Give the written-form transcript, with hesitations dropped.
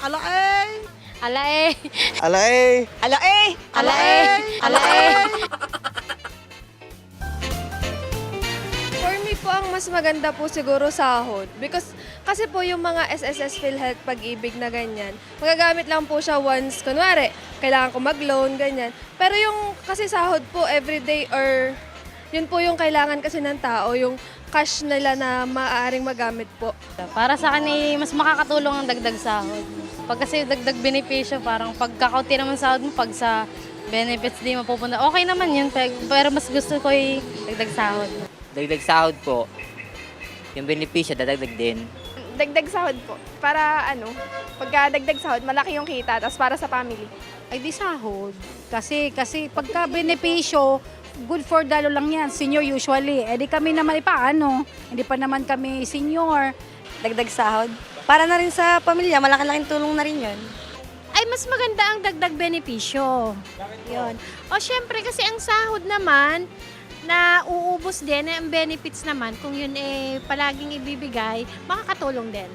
Ala eh! Ala eh. Ala eh. Ala eh! Ala eh. Ala eh. For me po, ang mas maganda po siguro sahod. Because kasi po yung mga SSS PhilHealth Pag-ibig na ganyan, magagamit lang po siya once, kunwari, kailangan ko mag-loan, ganyan. Pero yung kasi sahod po everyday or yun po yung kailangan kasi ng tao, yung cash nila na maaaring magamit po. Para sa akin mas makakatulong ang dagdag sahod. Pag kasi dagdag benepisyo, parang pagkakaunti naman sahod mo, pag sa benefits di mapupunta, okay naman yun. Pero mas gusto ko yung dagdag sahod. Dagdag sahod po, yung benepisyo dadagdag din. Dagdag sahod po. Para pagka dagdag sahod, malaki yung kita, tapos para sa family. Ay di sahod. Kasi pagka benepisyo, good for dalo lang yan. Senior usually. Eh di kami naman ipaano. Hindi pa naman kami senior. Dagdag sahod. Para na rin sa pamilya, malaki-laking tulong na rin yun. Ay mas maganda ang dagdag benepisyo. Yun. O syempre kasi ang sahod naman na uubos din, ang benefits naman kung yun palaging ibibigay, makakatulong din.